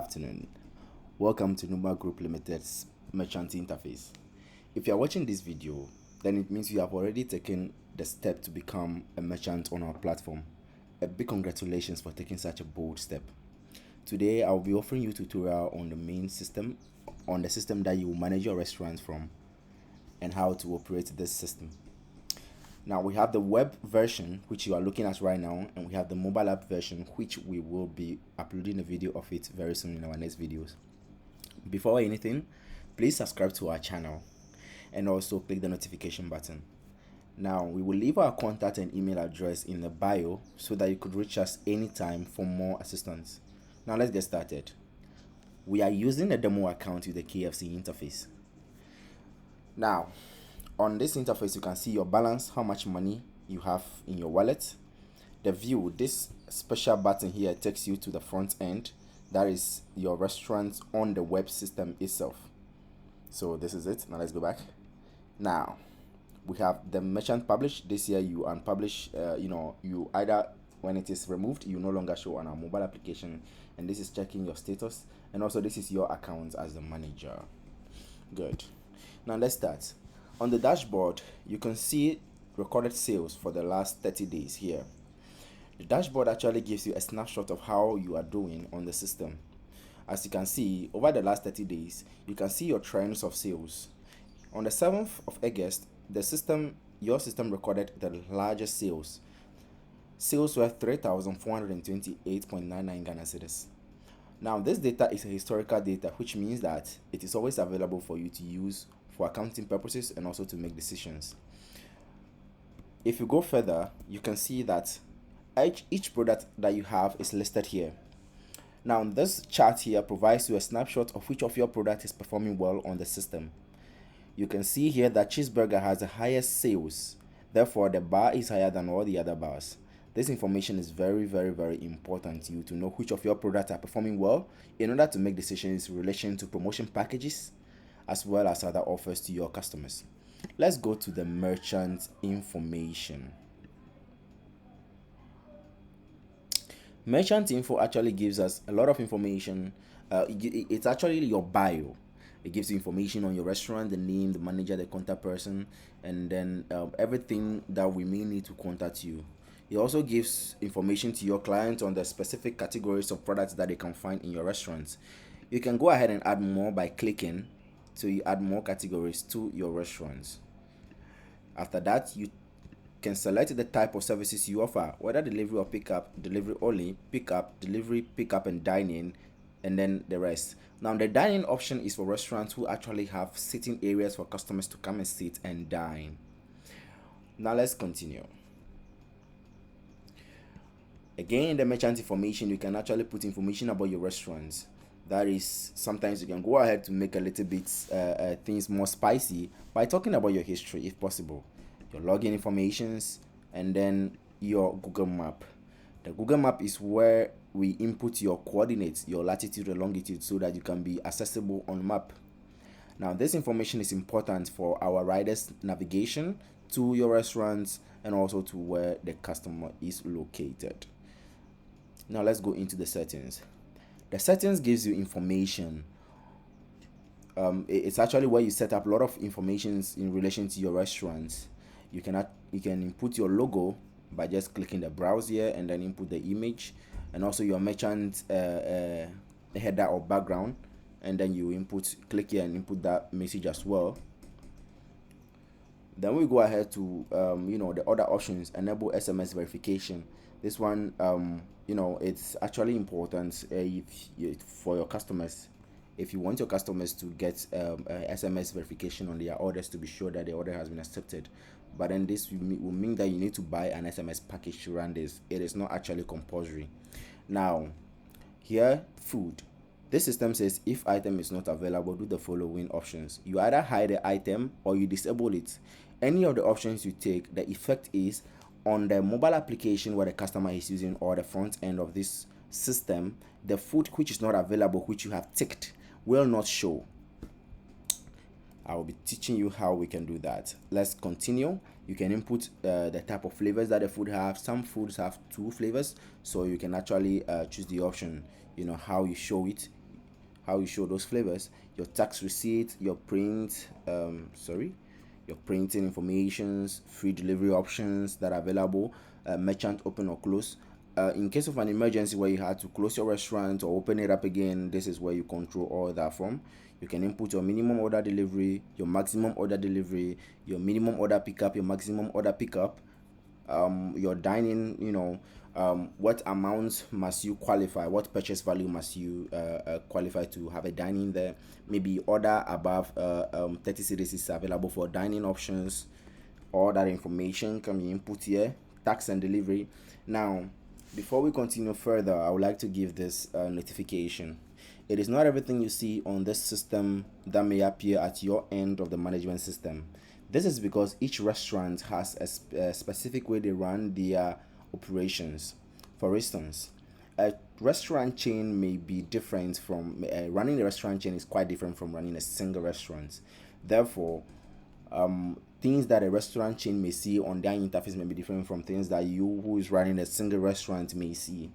afternoon. Welcome to Dooma Group Limited's merchant interface. If you are watching this video, then it means you have already taken the step to become a merchant on our platform. A big congratulations for taking such a bold step. Today, I'll be offering you a tutorial on the main system, on the system that you will manage your restaurant from, and how to operate this system. Now we have the web version, which you are looking at right now, and we have the mobile app version, which we will be uploading a video of it very soon in our next videos. Before anything, please subscribe to our channel and also click the notification button. Now we will leave our contact and email address in the bio so that you could reach us anytime for more assistance. Now let's get started. We are using a demo account with the KFC interface. Now on this interface, you can see your balance, how much money you have in your wallet. The view, this special button here takes you to the front end. That is your restaurant on the web system itself. So this is it. Now let's go back. Now we have the merchant publish. This year you unpublish, you either when it is removed, you no longer show on our mobile application, and this is checking your status, and also this is your account as the manager. Good. Now let's start. On the dashboard, you can see recorded sales for the last 30 days here. The dashboard actually gives you a snapshot of how you are doing on the system. As you can see, over the last 30 days, you can see your trends of sales. On the 7th of August, your system recorded the largest sales. Sales were 3,428.99 Ghana cedis. Now, this data is a historical data, which means that it is always available for you to use for accounting purposes and also to make decisions. If you go further, you can see that each product that you have is listed here. Now this chart here provides you a snapshot of which of your product is performing well on the system. You can see here that cheeseburger has the highest sales, therefore the bar is higher than all the other bars. This information is very important to you to know which of your products are performing well in order to make decisions in relation to promotion packages as well as other offers to your customers. Let's go to the merchant information. Merchant info actually gives us a lot of information. It's actually your bio. It gives you information on your restaurant, the name, the manager, the contact person, and then everything that we may need to contact you. It also gives information to your clients on the specific categories of products that they can find in your restaurant. You can go ahead and add more by clicking, so you add more categories to your restaurants. After that, you can select the type of services you offer, whether delivery or pickup, delivery only, pickup, delivery, pickup, and dining, and then the rest. Now the dining option is for restaurants who actually have sitting areas for customers to come and sit and dine. Now let's continue. Again, in the merchant information, you can actually put information about your restaurants. That is, sometimes you can go ahead to make a little bit things more spicy by talking about your history if possible, your login informations, and then your Google map. The Google map is where we input your coordinates, your latitude and longitude, so that you can be accessible on map. Now this information is important for our riders' navigation to your restaurants and also to where the customer is located. Now let's go into the settings. The settings gives you information. It's actually where you set up a lot of information in relation to your restaurants. You can input your logo by just clicking the browse here and then input the image, and also your merchant header or background, and then you click here and input that message as well. Then we go ahead to the other options. Enable SMS verification. This one it's actually important for your customers. If you want your customers to get SMS verification on their orders to be sure that the order has been accepted, but then this will mean that you need to buy an SMS package to run this. It is not actually compulsory. Now here, food. This system says if item is not available, do the following options. You either hide the item or you disable it. Any of the options you take, the effect is on the mobile application where the customer is using or the front end of this system, the food which is not available, which you have ticked, will not show. I will be teaching you how we can do that. Let's continue. You can input the type of flavors that the food have. Some foods have 2 flavors, so you can actually choose the option, how you show it. how you show those flavors, your tax receipt, your your printing informations, free delivery options that are available, merchant open or close. In case of an emergency where you had to close your restaurant or open it up again, this is where you control all that from. You can input your minimum order delivery, your maximum order delivery, your minimum order pickup, your maximum order pickup, your dining, what amount must you qualify, what purchase value must you qualify to have a dining there. Maybe order above 30 cedis is available for dining options. All that information can be input here. Tax and delivery. Now, before we continue further, I would like to give this notification. It is not everything you see on this system that may appear at your end of the management system. This is because each restaurant has a specific way they run their operations. For instance, a restaurant chain may be different from running a restaurant chain is quite different from running a single restaurant. Therefore, things that a restaurant chain may see on their interface may be different from things that you, who is running a single restaurant, may see.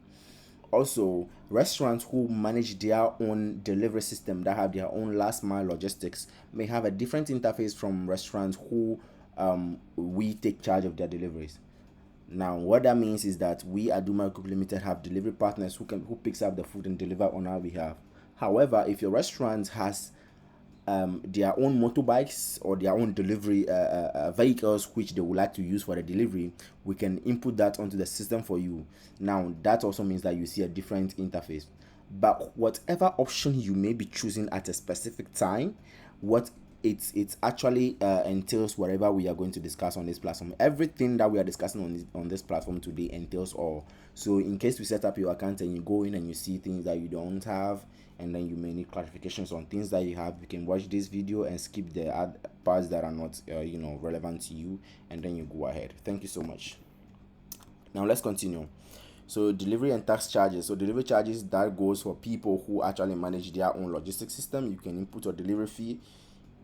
Also, restaurants who manage their own delivery system that have their own last mile logistics may have a different interface from restaurants who we take charge of their deliveries. Now, what that means is that we at Dooma Group Limited have delivery partners who picks up the food and deliver on our behalf. However, if your restaurant has their own motorbikes or their own delivery vehicles which they would like to use for the delivery, we can input that onto the system for you. Now, that also means that you see a different interface. But whatever option you may be choosing at a specific time, what it actually entails whatever we are going to discuss on this platform. Everything that we are discussing on this platform today entails all. So in case you set up your account and you go in and you see things that you don't have, and then you may need clarifications on things that you have, you can watch this video and skip the parts that are not relevant to you, and then you go ahead. Thank you so much. Now let's continue. So delivery and tax charges. So delivery charges, that goes for people who actually manage their own logistics system. You can input your delivery fee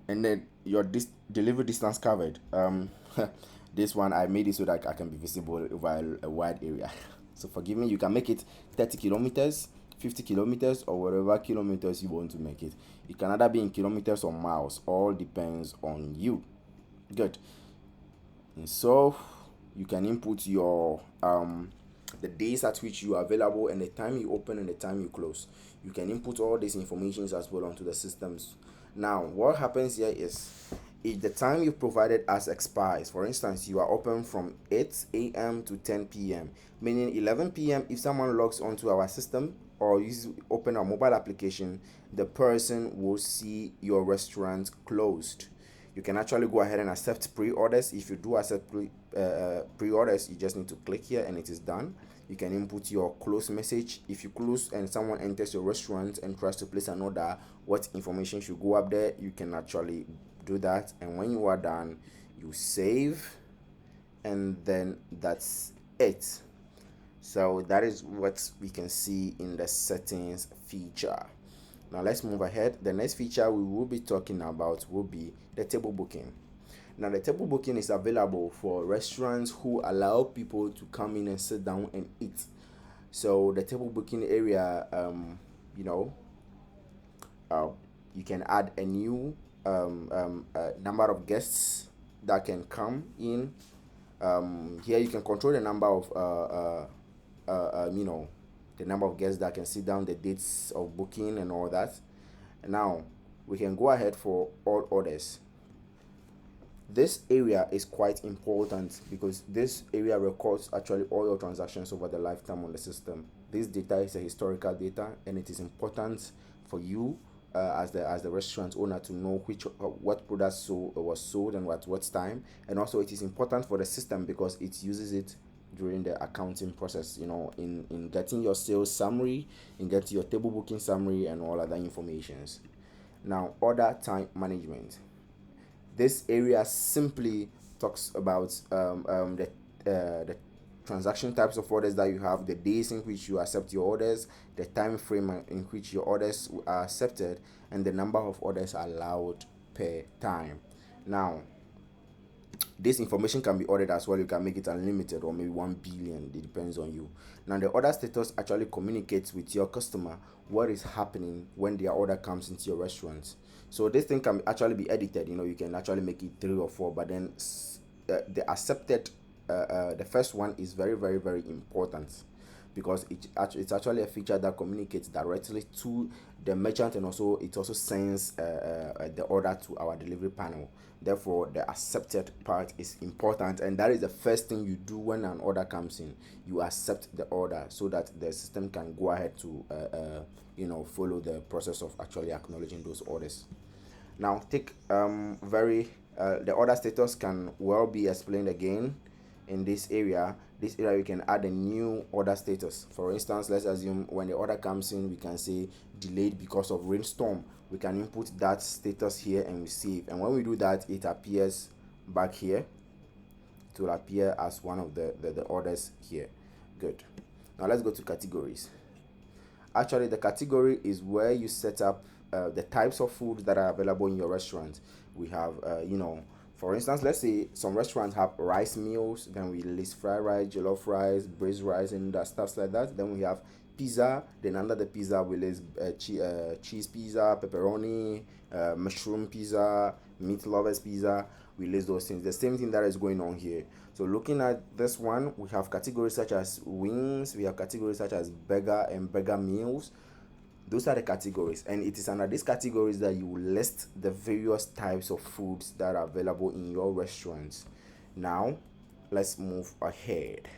and then your delivery distance covered. This one I made it so that I can be visible over a wide area. So forgive me, you can make it 30 kilometers, 50 kilometers, or whatever kilometers you want to make it. It can either be in kilometers or miles, all depends on you. Good. And so you can input your the days at which you are available and the time you open and the time you close. You can input all these informations as well onto the systems. Now, what happens here is if the time you provided us expires, for instance, you are open from 8 a.m. to 10 p.m., meaning 11 p.m., if someone logs onto our system or open a mobile application, the person will see your restaurant closed. You can actually go ahead and accept pre-orders. If you do accept pre-orders, you just need to click here and it is done. You can input your close message. If you close and someone enters your restaurant and tries to place an order, what information should go up there, you can actually do that. And when you are done, you save, and then that's it. So that is what we can see in the settings feature. Now let's move ahead. The next feature we will be talking about will be the table booking. Now the table booking is available for restaurants who allow people to come in and sit down and eat. So the table booking area, you can add a new number of guests that can come in. Here you can control the number of the number of guests that can sit down, the dates of booking and all that. Now we can go ahead for all orders. This area is quite important because this area records actually all your transactions over the lifetime on the system. This data is a historical data, and it is important for you as the restaurant owner to know what products was sold and what time. And also it is important for the system because it uses it during the accounting process, in getting your sales summary, in getting your table booking summary and all other informations. Now, order time management. This area simply talks about the transaction types of orders that you have, the days in which you accept your orders, the time frame in which your orders are accepted, and the number of orders allowed per time. Now, This information can be ordered as well. You can make it unlimited or maybe 1 billion. It depends on you. Now, the order status actually communicates with your customer what is happening when their order comes into your restaurant. So this thing can actually be edited. You can actually make it 3 or 4, but then the accepted, the first one is very, very, very important, because it's actually a feature that communicates directly to the merchant, and also it also sends the order to our delivery panel. Therefore, the accepted part is important, and that is the first thing you do when an order comes in. You accept the order so that the system can go ahead to follow the process of actually acknowledging those orders. Now, take very the order status can well be explained again in this area. This area you can add a new order status. For instance, let's assume when the order comes in, we can say delayed because of rainstorm. We can input that status here and we save. And when we do that, it appears back here. It will appear as one of the orders here. Good. Now let's go to categories. Actually, the category is where you set up the types of food that are available in your restaurant. We have, for instance, let's say some restaurants have rice meals, then we list fried rice, jollof rice, braised rice, and stuff like that. Then we have pizza, then under the pizza we list cheese pizza, pepperoni, mushroom pizza, meat lovers pizza. We list those things. The same thing that is going on here. So looking at this one, we have categories such as wings, we have categories such as burger and burger meals. Those are the categories, and it is under these categories that you will list the various types of foods that are available in your restaurants. Now let's move ahead.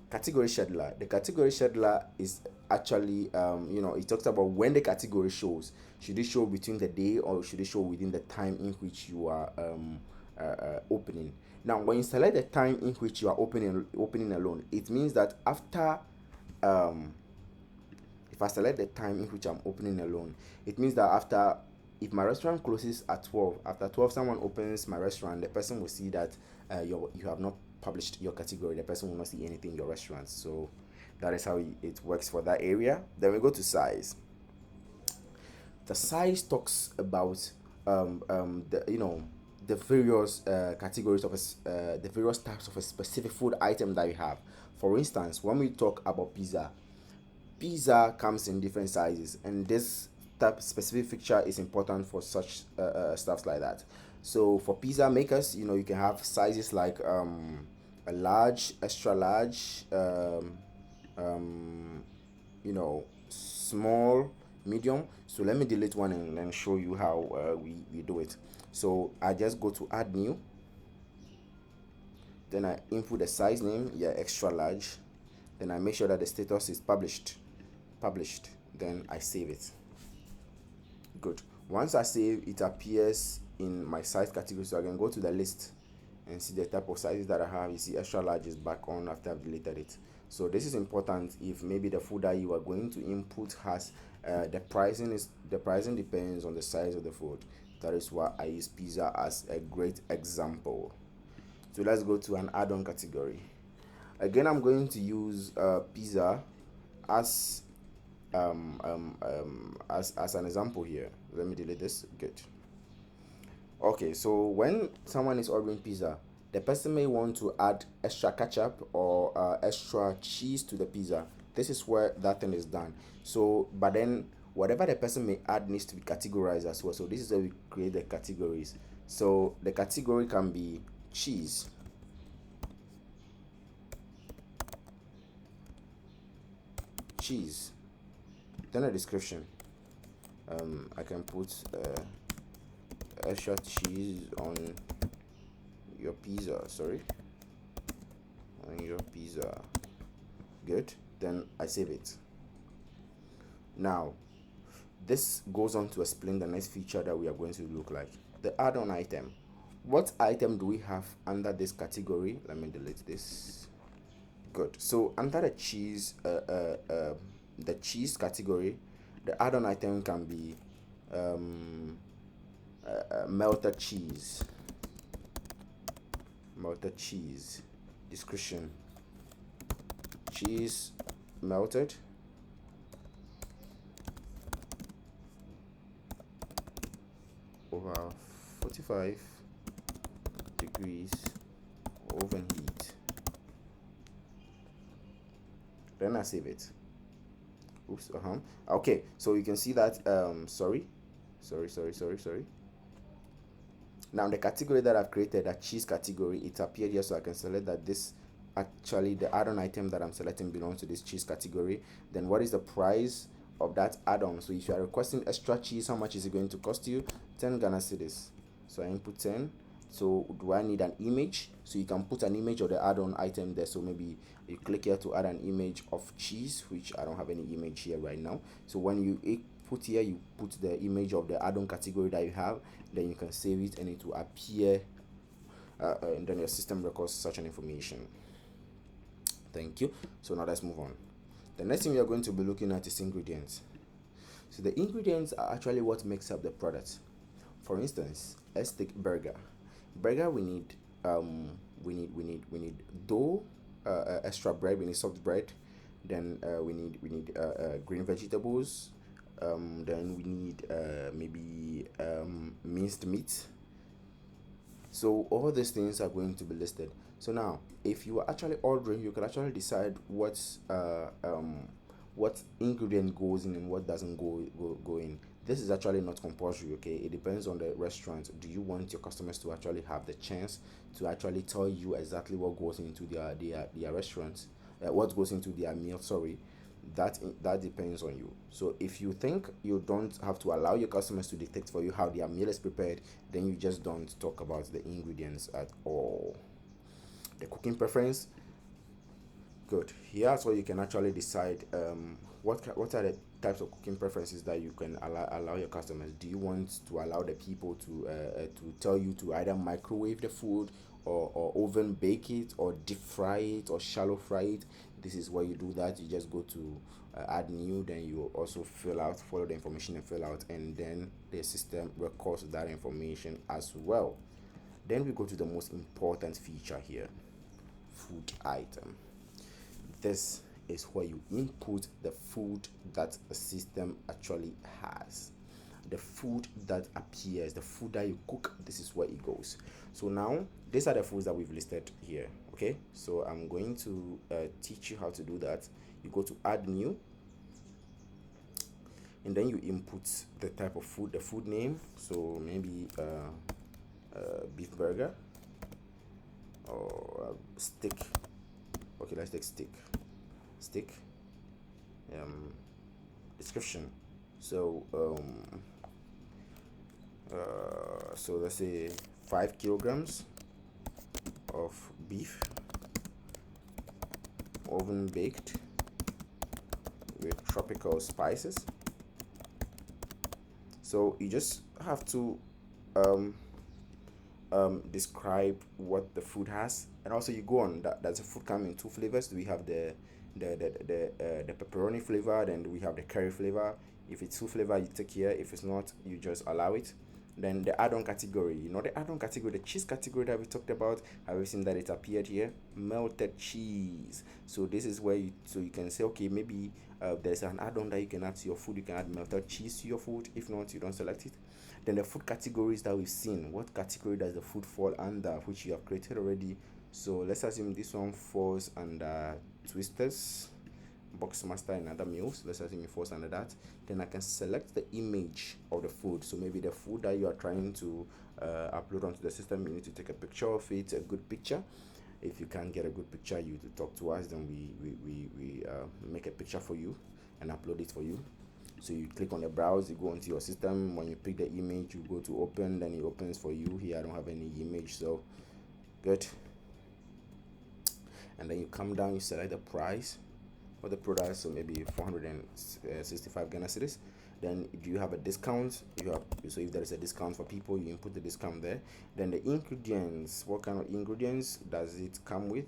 Category scheduler. The category scheduler is actually it talks about when the category shows. Should it show between the day, or should it show within the time in which you are opening? Now, when you select the time in which you are opening alone, it means that after if I select the time in which I'm opening alone, it means that after, if my restaurant closes at 12, after 12 someone opens my restaurant, the person will see that you have not published your category. The person will not see anything in your restaurant. So that is how it works for that area. Then we go to size. The size talks about the various categories of the various types of a specific food item that you have. For instance, when we talk about pizza comes in different sizes, and this type specific feature is important for such stuffs like that. So for pizza makers, you can have sizes like a large, extra large, small, medium. So let me delete one and then show you how we do it. So I just go to add new, then I input the size name, extra large, then I make sure that the status is published, then I save it. Good. Once I save, it appears in my size category, so I can go to the list and see the type of sizes that I have. You see extra large is back on after I've deleted it. So this is important if maybe the food that you are going to input has the pricing depends on the size of the food. That is why I use pizza as a great example. So let's go to an add-on category. Again, I'm going to use pizza as as an example here. Let me delete this. Good. Okay, so when someone is ordering pizza, the person may want to add extra ketchup or extra cheese to the pizza. This is where that thing is done. So, but then whatever the person may add needs to be categorized as well. So this is how we create the categories. So the category can be cheese, then a description. I can put extra cheese on your pizza. On your pizza. Good. Then I save it. Now, this goes on to explain the next feature that we are going to look like, the add-on item. What item do we have under this category? Let me delete this. Good. So under the cheese category, the add-on item can be melted cheese. Description: cheese melted, over 45 degrees oven heat. Then I save it. Oops. Okay, so you can see that sorry. Now the category that I've created, a cheese category, it appeared here, so I can select that this actually the add-on item that I'm selecting belongs to this cheese category. Then what is the price of that add-on? So if you are requesting extra cheese, how much is it going to cost you? 10 Ghana cedis. So I input 10. So do I need an image? So you can put an image of the add-on item there. So maybe you click here to add an image of cheese, which I don't have any image here right now. So when you put here, you put the image of the add-on category that you have, then you can save it and it will appear and then your system records such an information. Thank you. So now let's move on. The next thing we are going to be looking at is ingredients. So the ingredients are actually what makes up the product. For instance, let's take burger. Burger, we need dough, extra bread. We need soft bread. Then we need green vegetables. Then we need maybe minced meat. So all these things are going to be listed. So now, if you are actually ordering, you can actually decide what ingredient goes in and what doesn't go in. This is actually not compulsory, okay? It depends on the restaurant. Do you want your customers to actually have the chance to actually tell you exactly what goes into their restaurants, what goes into their meal? Sorry, that depends on you. So if you think you don't have to allow your customers to dictate for you how their meal is prepared, then you just don't talk about the ingredients at all. The cooking preference, good. Here's where you can actually decide what are the types of cooking preferences that you can allow your customers. Do you want to allow the people to tell you to either microwave the food, or oven bake it, or deep fry it, or shallow fry it? This is where you do that. You just go to add new, then you also follow the information and fill out, and then the system records that information as well. Then we go to the most important feature here, food item. This is where you input the food that the system actually has. The food that appears, the food that you cook, this is where it goes. So now, these are the foods that we've listed here. Okay, so I'm going to teach you how to do that. You go to add new, and then you input the type of food, the food name. So maybe beef burger, or steak. Okay, let's take steak. Description. So so let's say 5 kilograms of beef, oven baked with tropical spices. So you just have to describe what the food has, and also you go on that. Does the food come in two flavors? We have the pepperoni flavor, then we have the curry flavor. If it's two flavor, you take here. If it's not, you just allow it. Then the add-on category, the add-on category, the cheese category that we talked about, have you seen that it appeared here? Melted cheese. So this is where you can say, okay, maybe there's an add-on that you can add to your food. You can add melted cheese to your food. If not, you don't select it. Then the food categories that we've seen, what category does the food fall under, which you have created already? So let's assume this one falls under twisters, Boxmaster, and other meals. Let's assume it falls under that. Then I can select the image of the food. So maybe the food that you are trying to upload onto the system, you need to take a picture of it, a good picture. If you can't get a good picture, you to talk to us, then we make a picture for you and upload it for you. So you click on the browse, you go into your system. When you pick the image, you go to open, then it opens for you. Here I don't have any image, so good. And then you come down, you select the price for the product, so maybe 465 Ghana cedis. Then do you have a discount? So if there is a discount for people, you input the discount there. Then the ingredients, what kind of ingredients does it come with?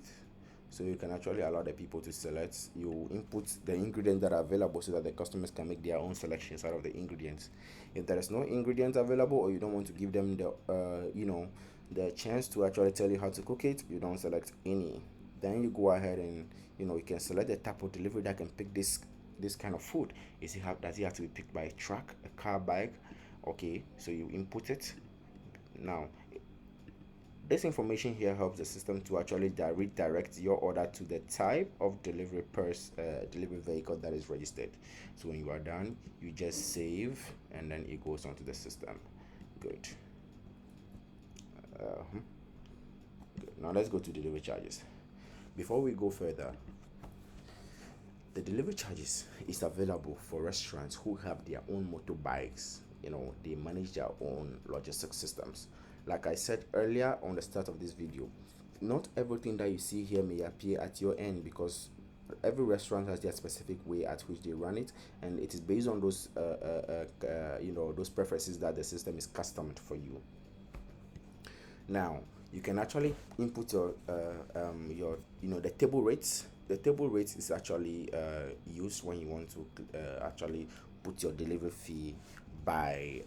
So you can actually allow the people to select. You input the ingredients that are available so that the customers can make their own selections out of the ingredients. If there is no ingredients available, or you don't want to give them the chance to actually tell you how to cook it, you don't select any. Then you go ahead and you can select the type of delivery that can pick this kind of food. Does it have to be picked by a truck, a car, bike? Okay, so you input it. Now This information here helps the system to actually redirect your order to the type of delivery vehicle that is registered. So when you are done, you just save and then it goes onto the system. Good. Uh, Good. Now let's go to delivery charges. Before we go further, the delivery charges is available for restaurants who have their own motorbikes. They manage their own logistics systems. Like I said earlier on the start of this video, not everything that you see here may appear at your end, because every restaurant has their specific way at which they run it, and it is based on those those preferences that the system is customed for you. Now you can actually input your the table rates. The table rates is actually used when you want to actually put your delivery fee by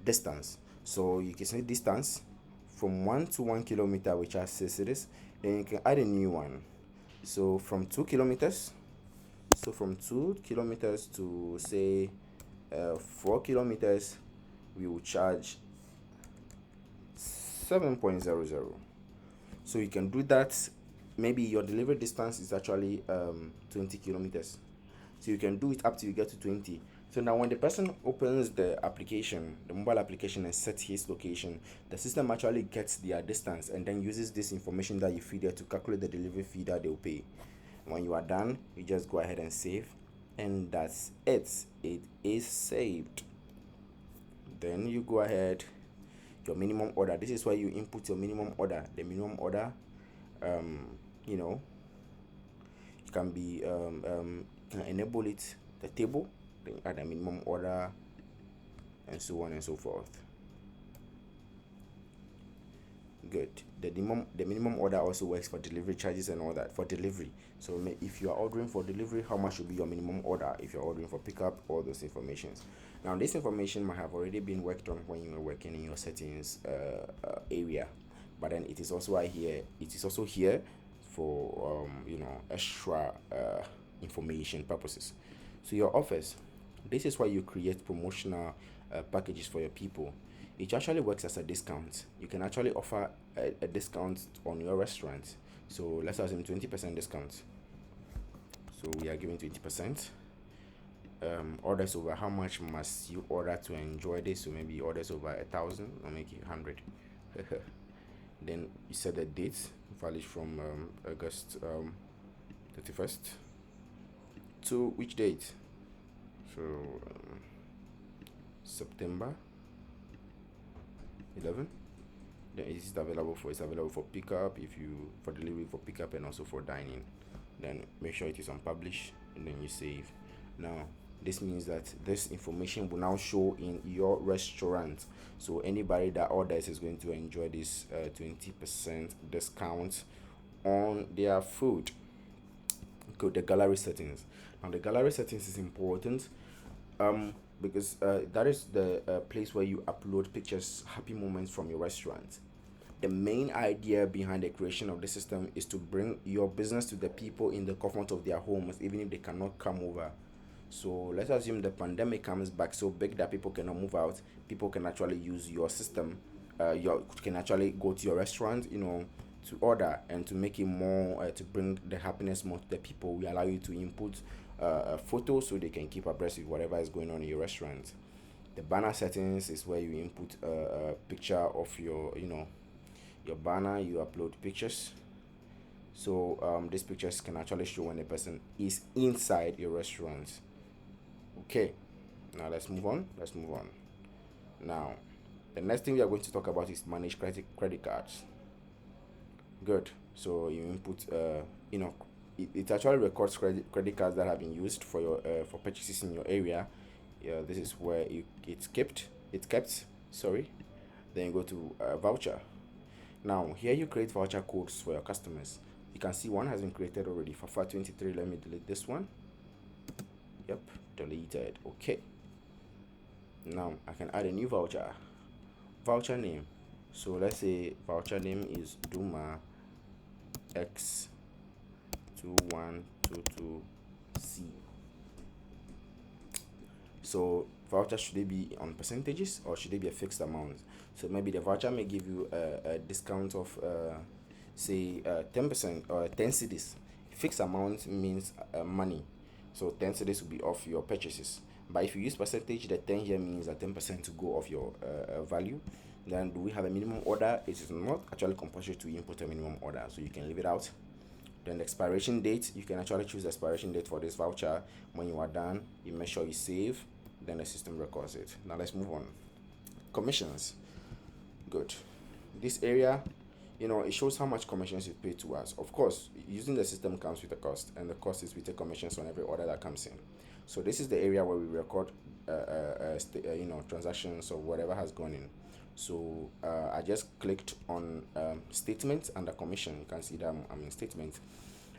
distance. So you can say distance from 1 to 1 kilometer, which are cities. Then you can add a new one. So from 2 kilometers. So from 2 kilometers to say 4 kilometers, we will charge 7.00. So you can do that. Maybe your delivery distance is actually 20 kilometers, so you can do it up till you get to 20. So now when the person opens the application, the mobile application, and sets his location, the system actually gets their distance and then uses this information that you feed there to calculate the delivery fee that they'll pay. When you are done, you just go ahead and save, and that's it. It is saved. Then you go ahead, your minimum order. This is where you input your minimum order. The minimum order, um, you know, you can be can enable it, the table, then add a minimum order, and so on and so forth. Good. The minimum order also works for delivery charges and all that, for delivery. So if you are ordering for delivery, how much should be your minimum order? If you're ordering for pickup, all those informations. Now this information might have already been worked on when you were working in your settings area, but then it is also here. It is also here for extra information purposes. So your offers, this is why you create promotional packages for your people. It actually works as a discount. You can actually offer a discount on your restaurant. So let's assume 20% discount. So we are giving 20%. Orders over, how much must you order to enjoy this? So maybe orders over 1,000, I'll make it 100. Then you set the date, valid from August 31st to which date? So September 11. Then it's available for pickup, if you for delivery, for pickup, and also for dining. Then make sure it is on publish, and then you save. Now this means that this information will now show in your restaurant, so anybody that orders is going to enjoy this 20% discount on their food. Go the gallery settings. Now the gallery settings is important because that is the place where you upload pictures, happy moments from your restaurant. The main idea behind the creation of the system is to bring your business to the people in the comfort of their homes, even if they cannot come over. So let's assume the pandemic comes back so big that people cannot move out. People can actually use your system. You can actually go to your restaurant, to order, and to make it more, to bring the happiness more to the people. We allow you to input photos so they can keep abreast with whatever is going on in your restaurant. The banner settings is where you input a picture of your banner. You upload pictures. So these pictures can actually show when a person is inside your restaurant. Okay, now let's move on. Now the next thing we are going to talk about is manage credit cards. Good. So you input it actually records credit cards that have been used for your for purchases in your area. Yeah, this is where it's kept. Sorry. Then you go to voucher. Now here you create voucher codes for your customers. You can see one has been created already for FAT23. Let me delete this one. Yep, deleted. Okay. Now I can add a new voucher. Voucher name. So let's say voucher name is Dooma X2122C. So voucher, should they be on percentages or should they be a fixed amount? So maybe the voucher may give you a discount of say 10% or 10 cedis. Fixed amount means money, so 10 cedis will be off your purchases. But if you use percentage, the 10 here means that 10% to go off your value. Then do we have a minimum order? It is not actually compulsory to input a minimum order, so you can leave it out. Then the expiration date, you can actually choose the expiration date for this voucher. When you are done, you make sure you save, then the system records it. Now let's move on. Commissions. Good. This area, it shows how much commissions you pay to us. Of course, using the system comes with a cost, and the cost is we take commissions on every order that comes in. So this is the area where we record transactions or whatever has gone in. So I just clicked on statement under commission. You can see that I'm in statement,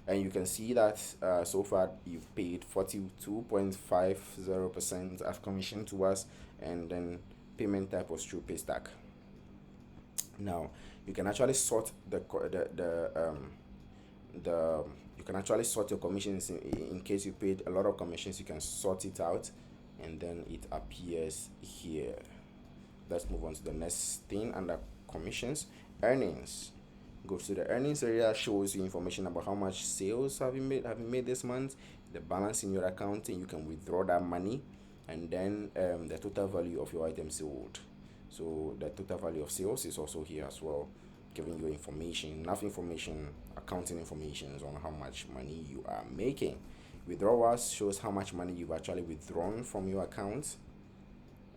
and you can see that so far you've paid 42.50% as commission to us, and then payment type was through paystack. Now you can actually sort the you can actually sort your commissions in case you paid a lot of commissions. You can sort it out, and then it appears here. Let's move on to the next thing under commissions. Earnings. Go to the earnings area, shows you information about how much sales have you made this month, the balance in your account, and you can withdraw that money, and then the total value of your items sold. So the total value of sales is also here as well, giving you information, enough information, accounting information on how much money you are making. Withdrawals shows how much money you've actually withdrawn from your account.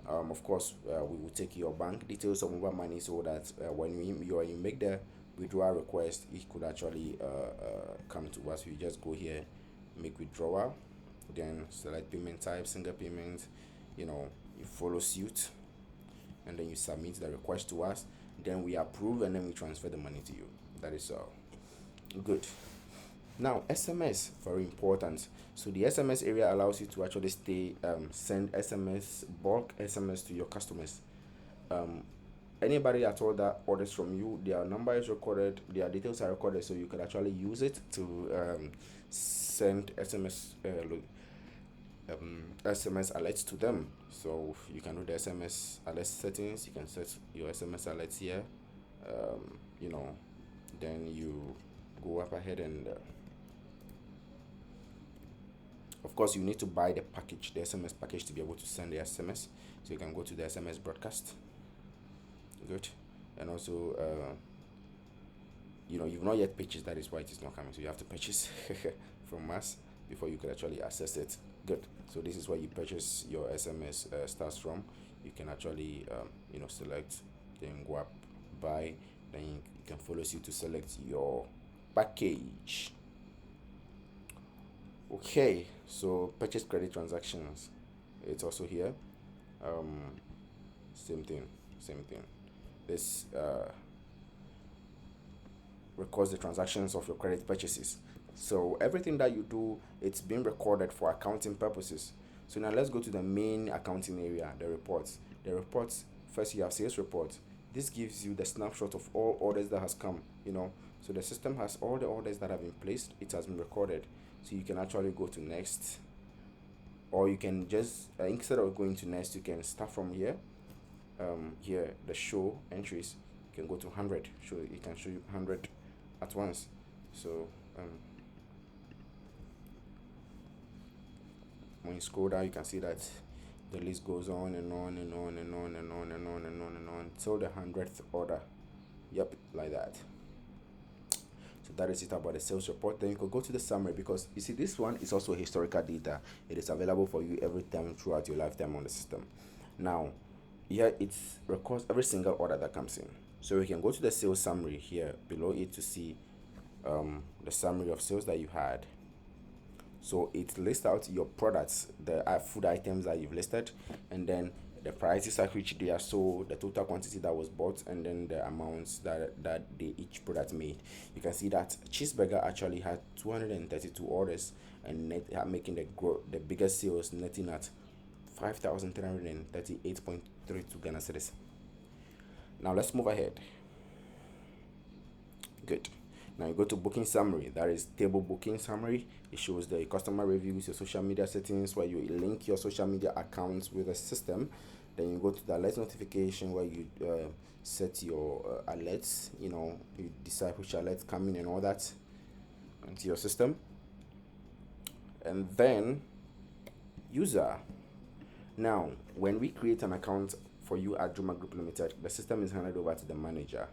Of course, we will take your bank details of mobile money, so that when you make the withdrawal request, it could actually come to us. You just go here, make withdrawal, then select payment type, single payment. You follow suit, and then you submit the request to us. Then we approve, and then we transfer the money to you. That is all. Good. Now SMS, very important. So the SMS area allows you to actually send SMS, bulk SMS to your customers. Anybody at all that orders from you, their number is recorded, their details are recorded, so you can actually use it to send SMS alerts to them. So you can do the SMS alert settings. You can set your SMS alerts here. Then you go up ahead and of course you need to buy the package, the SMS package, to be able to send the SMS. So you can go to the SMS broadcast. Good. And also you've not yet purchased, that is why it is not coming, so you have to purchase from us before you can actually access it. Good. So this is where you purchase your SMS starts from. You can actually select, then go up, buy, then you can follow suit to select your package. Okay, so purchase credit transactions, it's also here. Same thing. This records the transactions of your credit purchases. So everything that you do, it's being recorded for accounting purposes. So now let's go to the main accounting area, the reports. First you have sales report. This gives you the snapshot of all orders that has come. So the system has all the orders that have been placed. It has been recorded. So you can actually go to next, or you can just instead of going to next, you can start from here. Here the show entries, you can go to 100. It can show you 100 at once. So when you scroll down, you can see that the list goes on and on and on and on and on and on and on and on till the 100th order. Yep, like that. So that is it about the sales report. Then you could go to the summary, because you see this one is also historical data. It is available for you every time throughout your lifetime on the system. Now here it records every single order that comes in. So we can go to the sales summary here below it to see the summary of sales that you had. So it lists out your products, the food items that you've listed, and then the prices at which they are sold, the total quantity that was bought, and then the amounts that each product made. You can see that cheeseburger actually had 232 orders and making the biggest sales, netting at 5,338.32 Ghana cedis. Now let's move ahead. Good. Now you go to booking summary, that is table booking summary. It shows the customer reviews, your social media settings, where you link your social media accounts with the system. Then you go to the alert notification, where you set your alerts. You decide which alerts come in and all that into your system. And then user. Now, when we create an account for you at Dooma Group Limited, the system is handed over to the manager.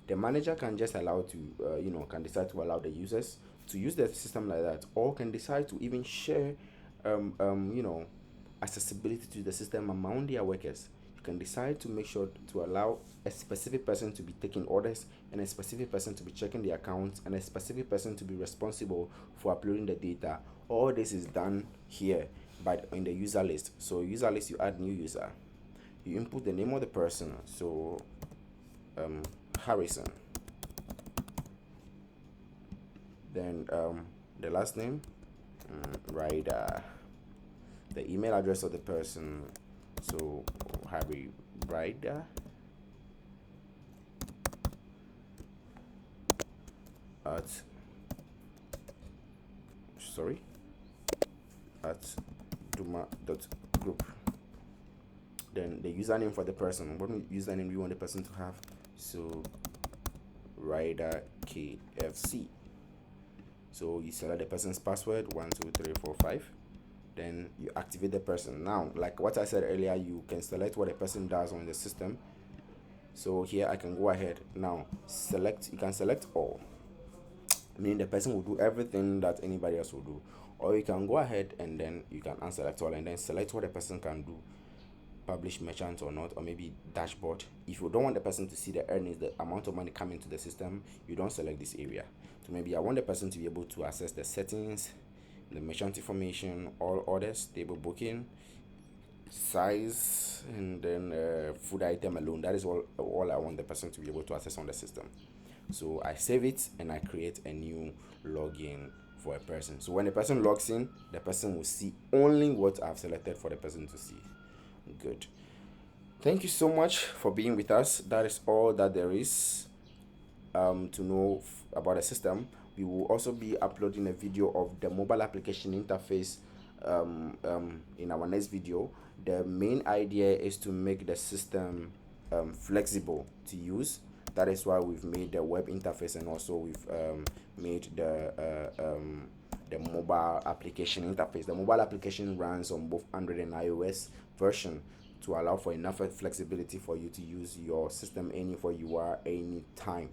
The manager can just allow to, can decide to allow the users to use the system like that, or can decide to even share, accessibility to the system among their workers. You can decide to make sure to allow a specific person to be taking orders, and a specific person to be checking the accounts, and a specific person to be responsible for uploading the data. All this is done here in the user list. So user list, you add new user, you input the name of the person, so Harrison, then the last name, Ryder, the email address of the person, so Harry Ryder, at Dooma.group. Then the username for the person, what username do you want the person to have? So Ryder KFC. So you select the person's password 12345. Then you activate the person. Now, like what I said earlier, you can select what the person does on the system. So here I can go ahead now, you can select all, meaning the person will do everything that anybody else will do. Or you can go ahead and then you can unselect all and then select what the person can do, publish merchant or not, or maybe dashboard. If you don't want the person to see the earnings, the amount of money coming to the system, you don't select this area. So maybe I want the person to be able to access the settings, the merchant information, all orders, table booking, size, and then food item alone. That is all I want the person to be able to access on the system. So I save it and I create a new login for a person. So when the person logs in, the person will see only what I've selected for the person to see. Good. Thank you so much for being with us. That is all that there is to know about the system. We will also be uploading a video of the mobile application interface in our next video. The main idea is to make the system flexible to use. That is why we've made the web interface, and also we've made the mobile application interface. The mobile application runs on both Android and iOS version to allow for enough flexibility for you to use your system anywhere you are, anytime.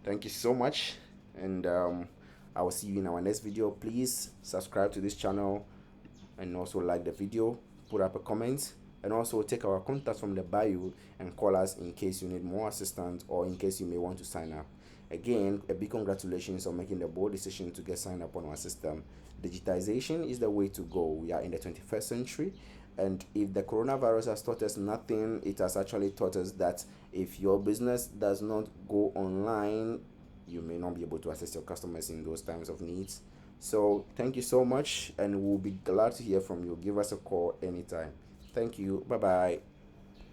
Thank you so much, and I will see you in our next video. Please subscribe to this channel and also like the video, put up a comment, and also take our contact from the bio and call us in case you need more assistance or in case you may want to sign up. Again, a big congratulations on making the bold decision to get signed up on our system. Digitization is the way to go. We are in the 21st century, and if the coronavirus has taught us nothing, it has actually taught us that if your business does not go online, you may not be able to assist your customers in those times of needs. So thank you so much, and we'll be glad to hear from you. Give us a call anytime. Thank you. Bye bye.